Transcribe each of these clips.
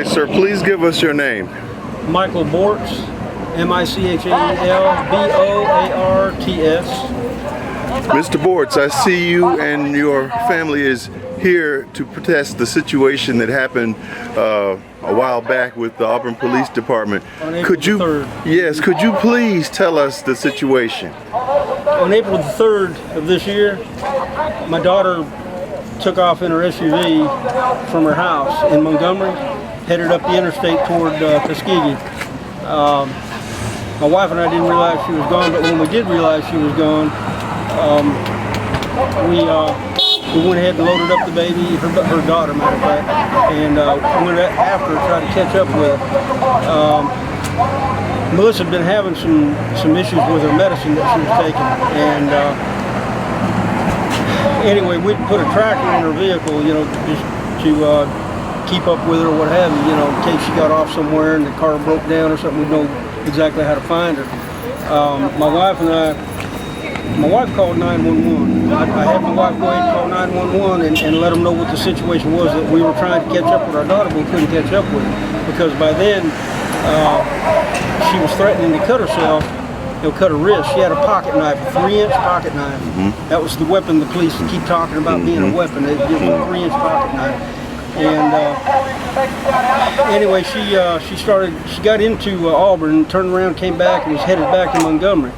Okay, sir, please give us your name. Michael Boarts, M-I-C-H-A-L-B-O-A-R-T-S. Mr. Boarts, I see you and your family is here to protest the situation that happened a while back with the Auburn Police Department. Could you 3rd. Yes, could you please tell us the situation? On April the 3rd of this year, my daughter took off in her SUV from her house in Montgomery, headed up the interstate toward Tuskegee. My wife and I didn't realize she was gone, but when we did realize she was gone, we went ahead and loaded up the baby, her daughter, matter of fact, and went after her, tried to catch up with her. Melissa had been having some issues with her medicine that she was taking, and anyway, we put a tracker in her vehicle, you know, just to keep up with her or what have you, you know, in case she got off somewhere and the car broke down or something, we'd know exactly how to find her. My wife called 911. I had my wife go ahead and call 911 and let them know what the situation was, that we were trying to catch up with our daughter, but we couldn't catch up with her. Because by then, she was threatening to cut herself, you know, cut her wrist. She had a pocket knife, a 3-inch pocket knife. That was the weapon the police keep talking about being a weapon. They give her a 3-inch pocket knife. And anyway, she got into Auburn, turned around, came back, and was headed back to Montgomery.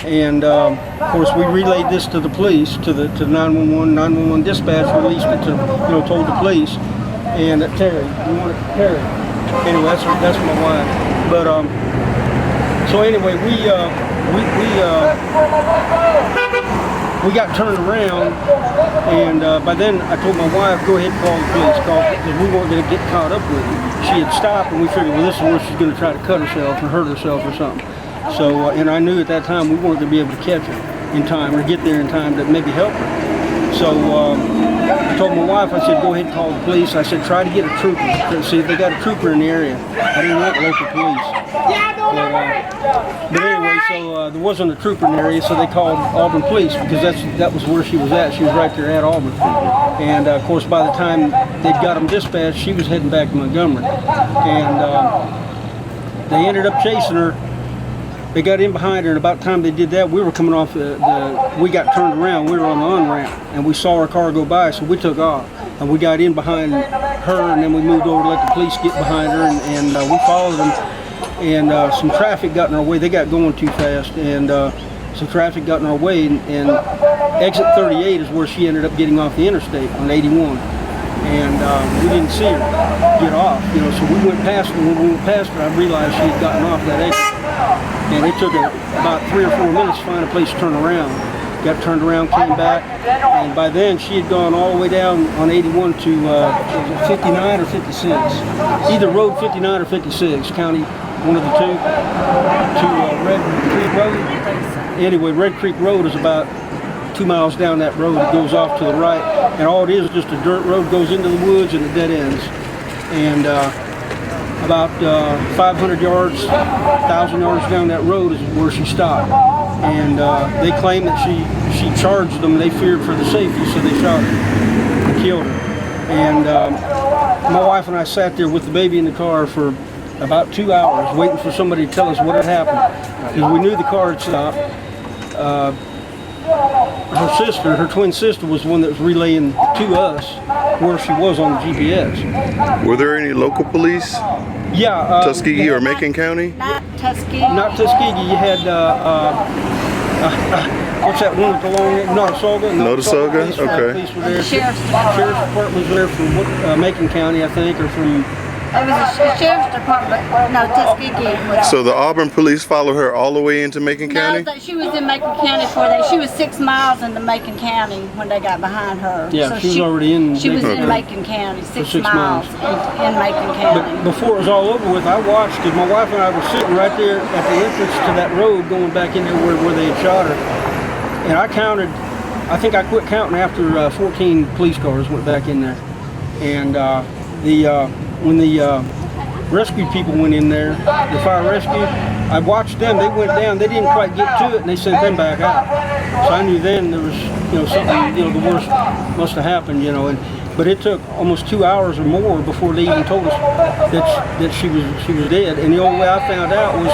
And of course, we relayed this to the police, to the 911. 911 dispatch released it to, you know, told the police. And Terry, you want it, Terry? Anyway, that's my wife. But so anyway, we got turned around, and by then I told my wife, go ahead and call the police, because we weren't going to get caught up with it. She had stopped, and we figured, well, this is where she's going to try to cut herself or hurt herself or something. So, and I knew at that time we weren't going to be able to catch her in time or get there in time to maybe help her. So I told my wife, I said, go ahead and call the police. I said, try to get a trooper. See if they got a trooper in the area. I didn't want local police. But anyway, so there wasn't a trooper in the area, so they called Auburn Police, because that was where she was at. She was right there at Auburn. And of course, by the time they'd got them dispatched, she was heading back to Montgomery. And they ended up chasing her. They got in behind her, and about the time they did that, we were coming off we got turned around, we were on the on-ramp, and we saw our car go by, so we took off. And we got in behind her, and then we moved over to let the police get behind her, and we followed them. And some traffic got in our way. They got going too fast, and some traffic got in our way, and exit 38 is where she ended up getting off the interstate on 81. And we didn't see her get off, you know, so we went past her. When we went past her, I realized she had gotten off that exit. And it took about 3 or 4 minutes to find a place to turn around. Got turned around, came back, and by then she had gone all the way down on 81 to 59 or 56. Either road 59 or 56, county, one of the two, to Red Creek Road. Anyway, Red Creek Road is about 2 miles down that road. It goes off to the right, and all it is just a dirt road, goes into the woods and it dead ends. And about 500 yards, 1,000 yards down that road is where she stopped. And they claim that she charged them. They feared for the safety, so they shot her and killed her. And my wife and I sat there with the baby in the car for about 2 hours, waiting for somebody to tell us what had happened, because we knew the car had stopped. Her twin sister, was the one that was relaying to us where she was on the GPS. Were there any local police? Yeah. Tuskegee or Macon County? Not Tuskegee. Not Tuskegee. You had, what's that one with the long name? Notasulga. Notasulga? Okay. Police were there. Sheriff's Sheriff's Department was there from Macon County, I think, or from... It was the Sheriff's Department. No, Tuskegee. So the Auburn police followed her all the way into Macon County? No, she was in Macon County before that. She was 6 miles into Macon County when they got behind her. Yeah, so she was already in. She was in Macon County, 6 6 miles in Macon County. But before it was all over with, I watched, because my wife and I were sitting right there at the entrance to that road, going back in there where they had shot her. And I counted. I think I quit counting after 14 police cars went back in there. And when the rescue people went in there, the fire rescue, I watched them. They went down. They didn't quite get to it, and they sent them back out. So I knew then there was, something, the worst must have happened, and But it took almost 2 hours or more before they even told us that she was dead. And the only way I found out was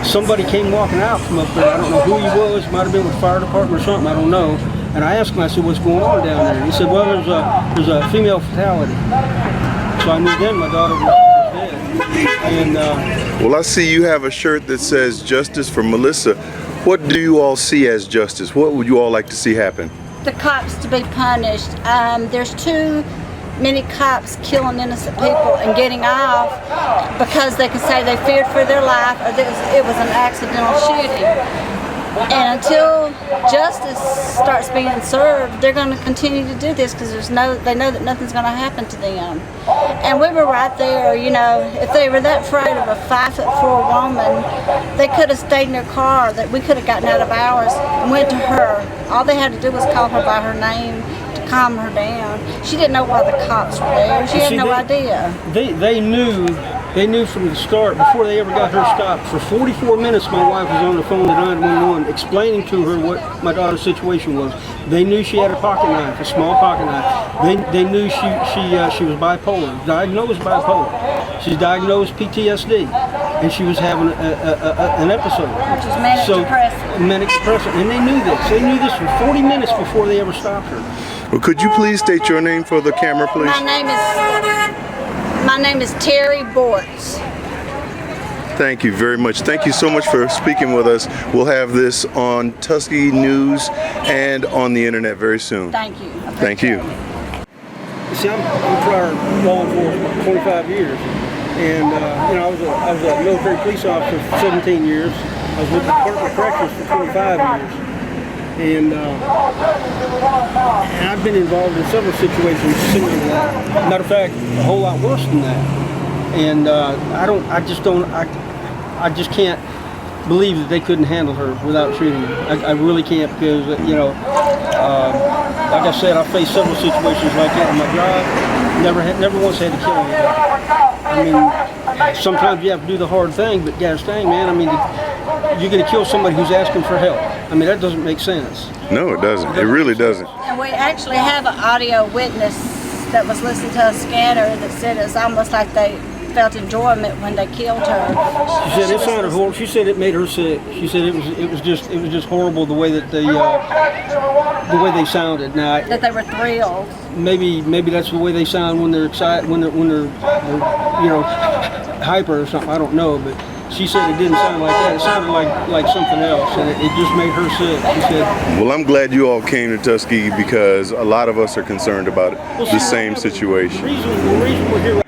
somebody came walking out from up there. I don't know who he was. Might have been with the fire department or something. I don't know. And I asked him, I said, what's going on down there? And he said, well, there's a female fatality. So I knew then my daughter was dead. And well, I see you have a shirt that says "Justice for Melissa." What do you all see as justice? What would you all like to see happen? The cops to be punished. There's too many cops killing innocent people and getting off because they can say they feared for their life or that it was an accidental shooting. And until justice starts being served, they're going to continue to do this because they know that nothing's going to happen to them. And we were right there, you know, if they were that afraid of a 5'4" woman, they could have stayed in their car, that we could have gotten out of ours and went to her. All they had to do was call her by her name to calm her down. She didn't know why the cops were there. She had no idea. They knew from the start, before they ever got her stopped. For 44 minutes, my wife was on the phone to 911 explaining to her what my daughter's situation was. They knew she had a pocket knife, a small pocket knife. They knew she was bipolar, diagnosed bipolar. She's diagnosed PTSD, and she was having an episode. Which is manic depressive. Manic depressive, and they knew this. They knew this for 40 minutes before they ever stopped her. Well, could you please state your name for the camera, please? My name is Terry Boarts. Thank you very much. Thank you so much for speaking with us. We'll have this on Tuskegee News and on the internet very soon. Thank you. Thank you. See, I'm prior law enforcement 25 years, and you know, I was a military police officer for 17 years. I was with the Department of Corrections for 25 years, and I've been involved in several situations similar to that. Matter of fact, a whole lot worse than that. And I just can't believe that they couldn't handle her without shooting her. I really can't, because you know, like I said, I faced several situations like that on my job. Never once had to kill anybody. I mean, sometimes you have to do the hard thing, but gosh dang, man, I mean, you're going to kill somebody who's asking for help. I mean, that doesn't make sense. No, it doesn't. It really doesn't. And we actually have an audio witness that was listening to a scanner that said it's almost like they felt enjoyment when they killed her. She said it sounded horrible. She said it made her sick. She said it was just horrible the way that the way they sounded. Now That they were thrilled. maybe that's the way they sound when they're excited, when they're you know, hyper or something. I don't know, but she said it didn't sound like that. It sounded like something else, and it just made her sick. She said. Well, I'm glad you all came to Tuskegee because a lot of us are concerned about the same situation. The reason we're here.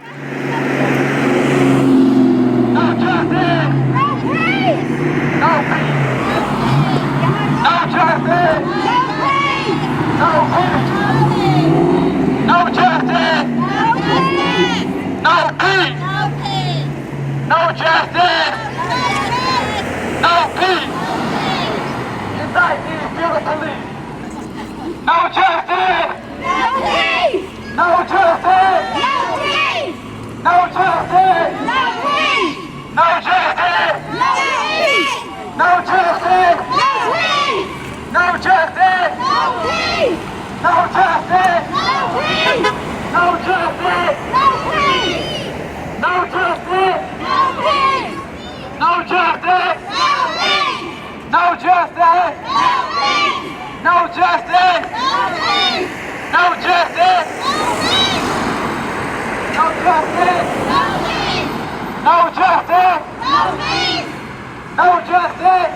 No justice!